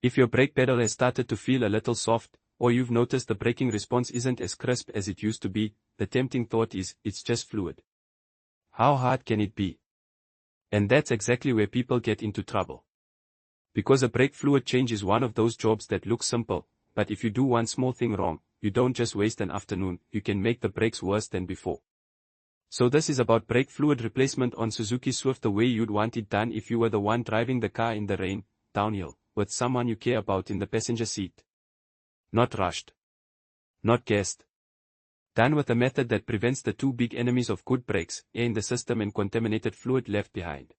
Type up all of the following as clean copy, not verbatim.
If your brake pedal has started to feel a little soft, or you've noticed the braking response isn't as crisp as it used to be, the tempting thought is, it's just fluid. How hard can it be? And that's exactly where people get into trouble. Because a brake fluid change is one of those jobs that looks simple, but if you do one small thing wrong, you don't just waste an afternoon, you can make the brakes worse than before. So this is about brake fluid replacement on Suzuki Swift the way you'd want it done if you were the one driving the car in the rain, downhill, with someone you care about in the passenger seat. Not rushed. Not guessed. Done with a method that prevents the two big enemies of good brakes, air in the system and contaminated fluid left behind.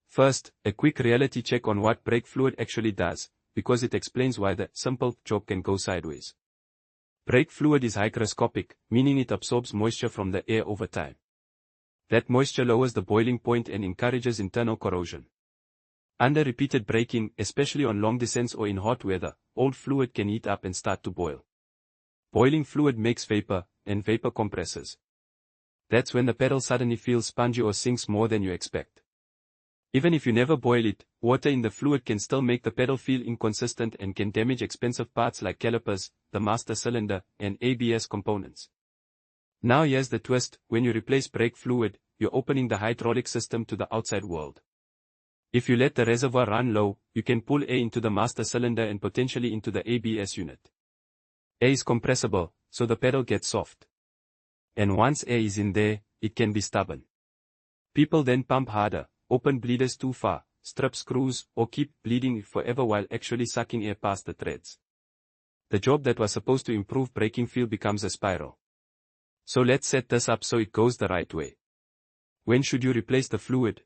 First, a quick reality check on what brake fluid actually does, because it explains why the simple job can go sideways. Brake fluid is hygroscopic, meaning it absorbs moisture from the air over time. That moisture lowers the boiling point and encourages internal corrosion. Under repeated braking, especially on long descents or in hot weather, old fluid can heat up and start to boil. Boiling fluid makes vapor, and vapor compresses. That's when the pedal suddenly feels spongy or sinks more than you expect. Even if you never boil it, water in the fluid can still make the pedal feel inconsistent and can damage expensive parts like calipers, the master cylinder, and ABS components. Now here's the twist: when you replace brake fluid, you're opening the hydraulic system to the outside world. If you let the reservoir run low, you can pull air into the master cylinder and potentially into the ABS unit. Air is compressible, so the pedal gets soft. And once air is in there, it can be stubborn. People then pump harder, open bleeders too far, strip screws, or keep bleeding forever while actually sucking air past the threads. The job that was supposed to improve braking feel becomes a spiral. So let's set this up so it goes the right way. When should you replace the fluid?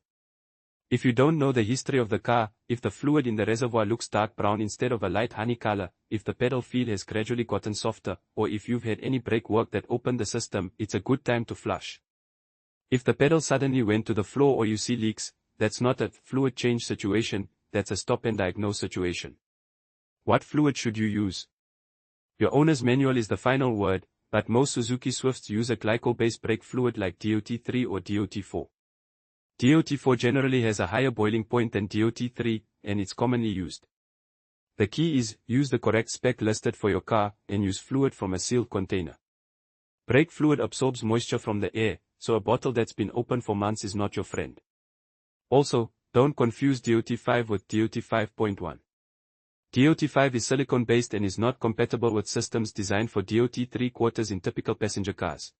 If you don't know the history of the car, if the fluid in the reservoir looks dark brown instead of a light honey color, if the pedal feel has gradually gotten softer, or if you've had any brake work that opened the system, it's a good time to flush. If the pedal suddenly went to the floor or you see leaks, that's not a fluid change situation, that's a stop and diagnose situation. What fluid should you use? Your owner's manual is the final word, but most Suzuki Swifts use a glycol-based brake fluid like DOT3 or DOT4. DOT4 generally has a higher boiling point than DOT3, and it's commonly used. The key is, use the correct spec listed for your car, and use fluid from a sealed container. Brake fluid absorbs moisture from the air, so a bottle that's been open for months is not your friend. Also, don't confuse DOT5 with DOT5.1. DOT5 is silicone-based and is not compatible with systems designed for DOT3/4 in typical passenger cars.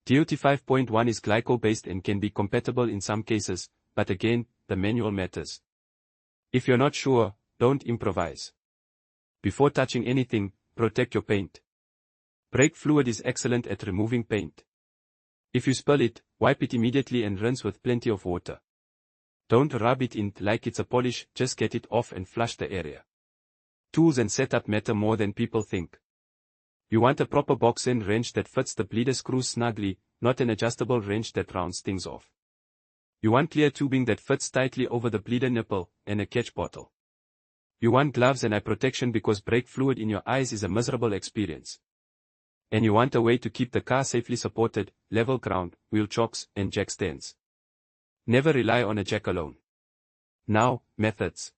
DOT5.1 is glycol-based and can be compatible in some cases, but again, the manual matters. If you're not sure, don't improvise. Before touching anything, protect your paint. Brake fluid is excellent at removing paint. If you spill it, wipe it immediately and rinse with plenty of water. Don't rub it in like it's a polish, just get it off and flush the area. Tools and setup matter more than people think. You want a proper box-end wrench that fits the bleeder screws snugly, not an adjustable wrench that rounds things off. You want clear tubing that fits tightly over the bleeder nipple, and a catch bottle. You want gloves and eye protection because brake fluid in your eyes is a miserable experience. And you want a way to keep the car safely supported, level ground, wheel chocks, and jack stands. Never rely on a jack alone. Now, methods.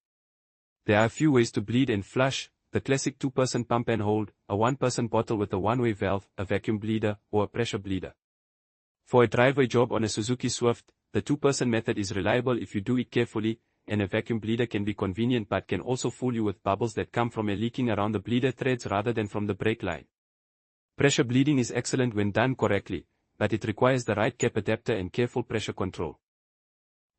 There are a few ways to bleed and flush: the classic 2-person pump and hold, a 1-person bottle with a one-way valve, a vacuum bleeder, or a pressure bleeder. For a driveway job on a Suzuki Swift, the 2-person method is reliable if you do it carefully, and a vacuum bleeder can be convenient but can also fool you with bubbles that come from air leaking around the bleeder threads rather than from the brake line. Pressure bleeding is excellent when done correctly, but it requires the right cap adapter and careful pressure control.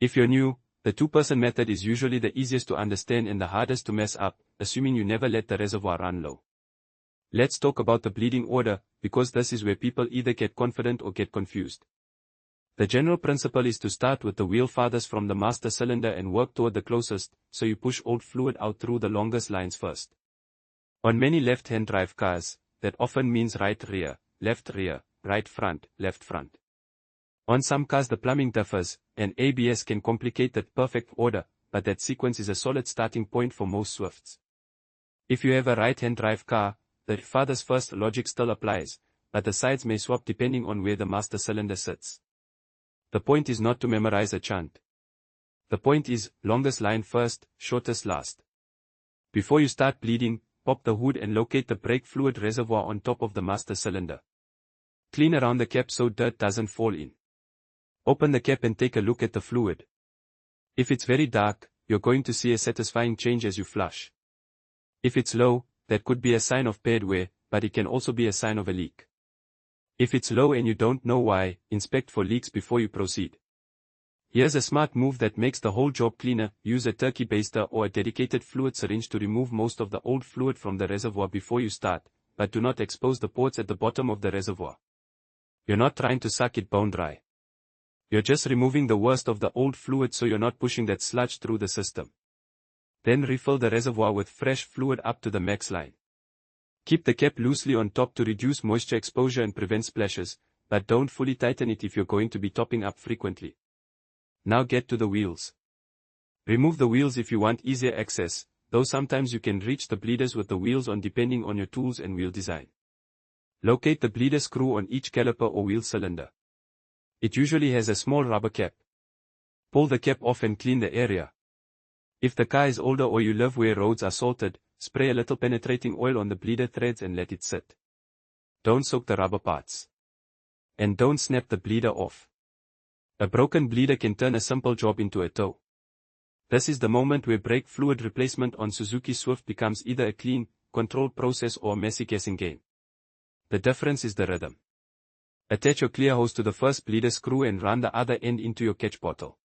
If you're new, the 2-person method is usually the easiest to understand and the hardest to mess up, assuming you never let the reservoir run low. Let's talk about the bleeding order, because this is where people either get confident or get confused. The general principle is to start with the wheel farthest from the master cylinder and work toward the closest, so you push old fluid out through the longest lines first. On many left-hand drive cars, that often means right rear, right front, left front. On some cars the plumbing differs, and ABS can complicate that perfect order, but that sequence is a solid starting point for most Swifts. If you have a right-hand drive car, the farthest first logic still applies, but the sides may swap depending on where the master cylinder sits. The point is not to memorize a chant. The point is, longest line first, shortest last. Before you start bleeding, pop the hood and locate the brake fluid reservoir on top of the master cylinder. Clean around the cap so dirt doesn't fall in. Open the cap and take a look at the fluid. If it's very dark, you're going to see a satisfying change as you flush. If it's low, that could be a sign of pad wear, but it can also be a sign of a leak. If it's low and you don't know why, inspect for leaks before you proceed. Here's a smart move that makes the whole job cleaner. Use a turkey baster or a dedicated fluid syringe to remove most of the old fluid from the reservoir before you start, but do not expose the ports at the bottom of the reservoir. You're not trying to suck it bone dry. You're just removing the worst of the old fluid so you're not pushing that sludge through the system. Then refill the reservoir with fresh fluid up to the max line. Keep the cap loosely on top to reduce moisture exposure and prevent splashes, but don't fully tighten it if you're going to be topping up frequently. Now get to the wheels. Remove the wheels if you want easier access, though sometimes you can reach the bleeders with the wheels on depending on your tools and wheel design. Locate the bleeder screw on each caliper or wheel cylinder. It usually has a small rubber cap. Pull the cap off and clean the area. If the car is older or you live where roads are salted, spray a little penetrating oil on the bleeder threads and let it sit. Don't soak the rubber parts. And don't snap the bleeder off. A broken bleeder can turn a simple job into a tow. This is the moment where brake fluid replacement on Suzuki Swift becomes either a clean, controlled process or a messy guessing game. The difference is the rhythm. Attach your clear hose to the first bleeder screw and run the other end into your catch bottle.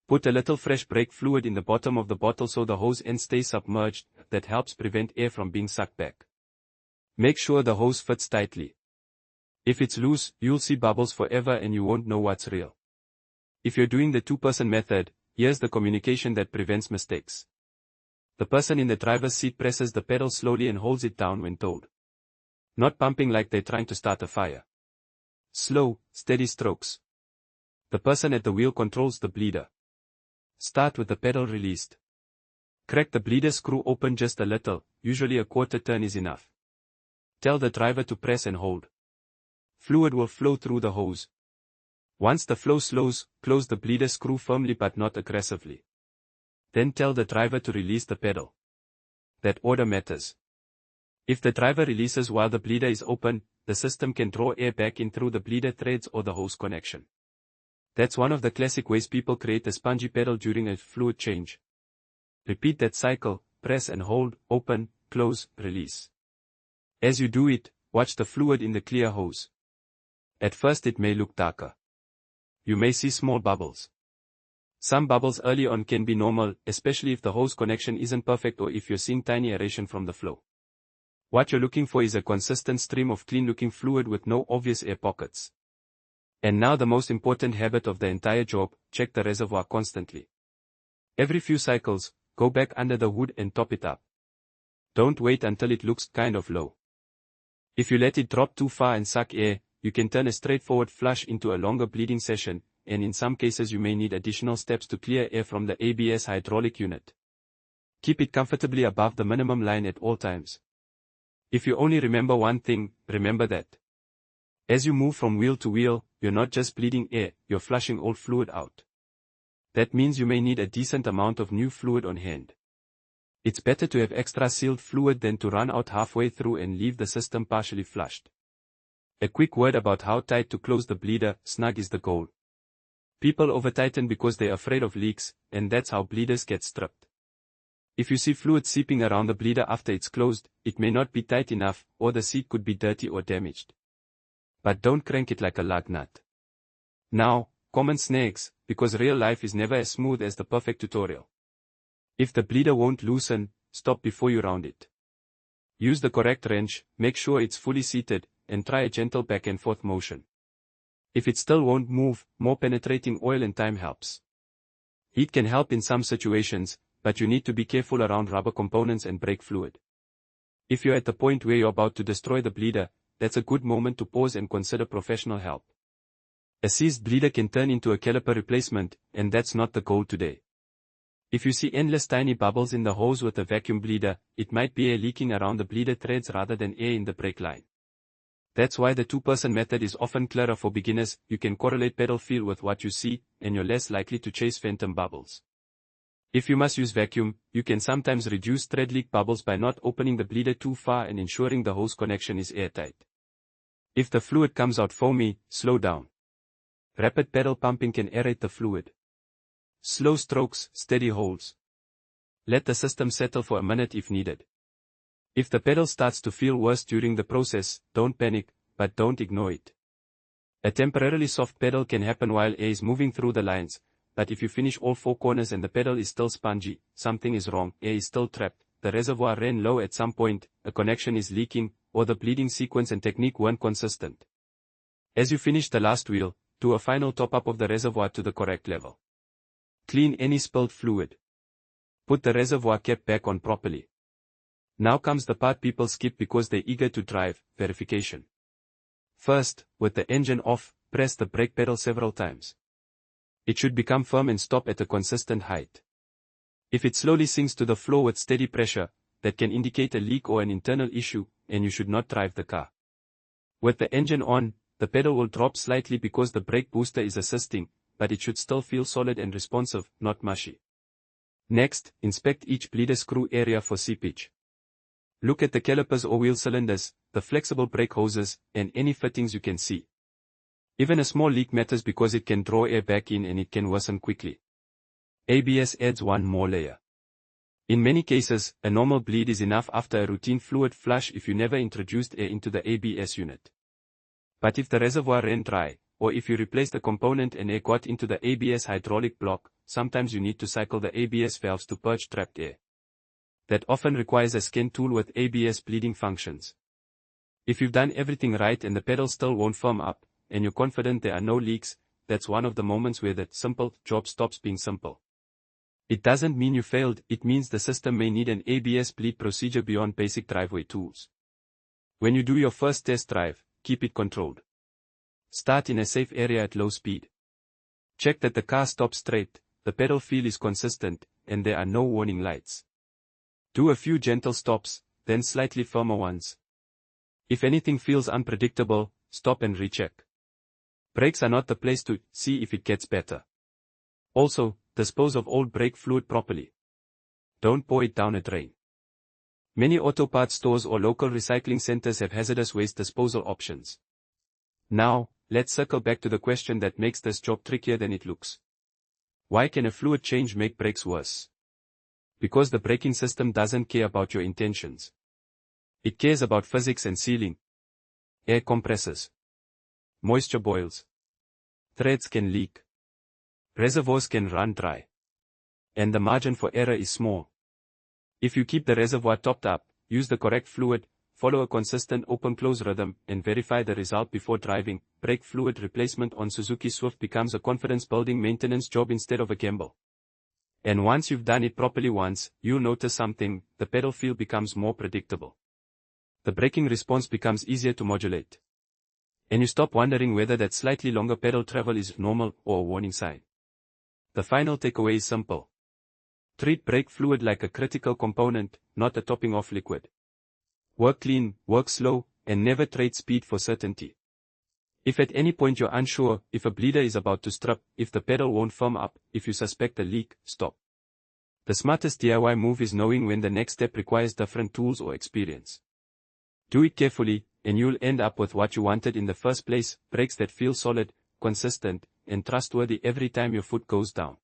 Put a little fresh brake fluid in the bottom of the bottle so the hose end stays submerged. That helps prevent air from being sucked back. Make sure the hose fits tightly. If it's loose, you'll see bubbles forever and you won't know what's real. If you're doing the two-person method, here's the communication that prevents mistakes. The person in the driver's seat presses the pedal slowly and holds it down when towed. Not pumping like they're trying to start a fire. Slow, steady strokes. The person at the wheel controls the bleeder. Start with the pedal released. Crack the bleeder screw open just a little, usually a quarter turn is enough. Tell the driver to press and hold. Fluid will flow through the hose. Once the flow slows, close the bleeder screw firmly but not aggressively. Then tell the driver to release the pedal. That order matters. If the driver releases while the bleeder is open, the system can draw air back in through the bleeder threads or the hose connection. That's one of the classic ways people create a spongy pedal during a fluid change. Repeat that cycle, press and hold, open, close, release. As you do it, watch the fluid in the clear hose. At first it may look darker. You may see small bubbles. Some bubbles early on can be normal, especially if the hose connection isn't perfect or if you're seeing tiny aeration from the flow. What you're looking for is a consistent stream of clean-looking fluid with no obvious air pockets. And now the most important habit of the entire job, check the reservoir constantly. Every few cycles, go back under the hood and top it up. Don't wait until it looks kind of low. If you let it drop too far and suck air, you can turn a straightforward flush into a longer bleeding session, and in some cases you may need additional steps to clear air from the ABS hydraulic unit. Keep it comfortably above the minimum line at all times. If you only remember one thing, remember that. As you move from wheel to wheel, you're not just bleeding air, you're flushing old fluid out. That means you may need a decent amount of new fluid on hand. It's better to have extra sealed fluid than to run out halfway through and leave the system partially flushed. A quick word about how tight to close the bleeder, snug is the goal. People over-tighten because they're afraid of leaks, and that's how bleeders get stripped. If you see fluid seeping around the bleeder after it's closed, it may not be tight enough, or the seat could be dirty or damaged. But don't crank it like a lug nut. Now, common snags, because real life is never as smooth as the perfect tutorial. If the bleeder won't loosen, stop before you round it. Use the correct wrench, make sure it's fully seated, and try a gentle back and forth motion. If it still won't move, more penetrating oil and time helps. Heat can help in some situations, but you need to be careful around rubber components and brake fluid. If you're at the point where you're about to destroy the bleeder, that's a good moment to pause and consider professional help. A seized bleeder can turn into a caliper replacement, and that's not the goal today. If you see endless tiny bubbles in the hose with a vacuum bleeder, it might be air leaking around the bleeder threads rather than air in the brake line. That's why the two-person method is often clearer for beginners. You can correlate pedal feel with what you see, and you're less likely to chase phantom bubbles. If you must use vacuum, you can sometimes reduce thread leak bubbles by not opening the bleeder too far and ensuring the hose connection is airtight. If the fluid comes out foamy, slow down. Rapid pedal pumping can aerate the fluid. Slow strokes, steady holds. Let the system settle for a minute if needed. If the pedal starts to feel worse during the process, don't panic, but don't ignore it. A temporarily soft pedal can happen while air is moving through the lines, but if you finish all 4 corners and the pedal is still spongy, something is wrong, air is still trapped, the reservoir ran low at some point, a connection is leaking, or the bleeding sequence and technique weren't consistent. As you finish the last wheel, do a final top-up of the reservoir to the correct level. Clean any spilled fluid. Put the reservoir cap back on properly. Now comes the part people skip because they're eager to drive, verification. First, with the engine off, press the brake pedal several times. It should become firm and stop at a consistent height. If it slowly sinks to the floor with steady pressure, that can indicate a leak or an internal issue, and you should not drive the car. With the engine on, the pedal will drop slightly because the brake booster is assisting, but it should still feel solid and responsive, not mushy. Next, inspect each bleeder screw area for seepage. Look at the calipers or wheel cylinders, the flexible brake hoses, and any fittings you can see. Even a small leak matters because it can draw air back in and it can worsen quickly. ABS adds one more layer. In many cases, a normal bleed is enough after a routine fluid flush if you never introduced air into the ABS unit. But if the reservoir ran dry, or if you replaced the component and air got into the ABS hydraulic block, sometimes you need to cycle the ABS valves to purge trapped air. That often requires a scan tool with ABS bleeding functions. If you've done everything right and the pedal still won't firm up, and you're confident there are no leaks, that's one of the moments where that simple job stops being simple. It doesn't mean you failed, it means the system may need an ABS bleed procedure beyond basic driveway tools. When you do your first test drive, keep it controlled. Start in a safe area at low speed. Check that the car stops straight, the pedal feel is consistent, and there are no warning lights. Do a few gentle stops, then slightly firmer ones. If anything feels unpredictable, stop and recheck. Brakes are not the place to see if it gets better. Also, dispose of old brake fluid properly. Don't pour it down a drain. Many auto parts stores or local recycling centers have hazardous waste disposal options. Now, let's circle back to the question that makes this job trickier than it looks. Why can a fluid change make brakes worse? Because the braking system doesn't care about your intentions. It cares about physics and sealing. Air compresses. Moisture boils. Threads can leak. Reservoirs can run dry. And the margin for error is small. If you keep the reservoir topped up, use the correct fluid, follow a consistent open-close rhythm, and verify the result before driving, brake fluid replacement on Suzuki Swift becomes a confidence-building maintenance job instead of a gamble. And once you've done it properly once, you'll notice something, the pedal feel becomes more predictable. The braking response becomes easier to modulate. And you stop wondering whether that slightly longer pedal travel is normal or a warning sign. The final takeaway is simple. Treat brake fluid like a critical component, not a topping off liquid. Work clean, work slow, and never trade speed for certainty. If at any point you're unsure, if a bleeder is about to strip, if the pedal won't firm up, if you suspect a leak, stop. The smartest DIY move is knowing when the next step requires different tools or experience. Do it carefully, and you'll end up with what you wanted in the first place, brakes that feel solid, consistent, and trustworthy every time your foot goes down.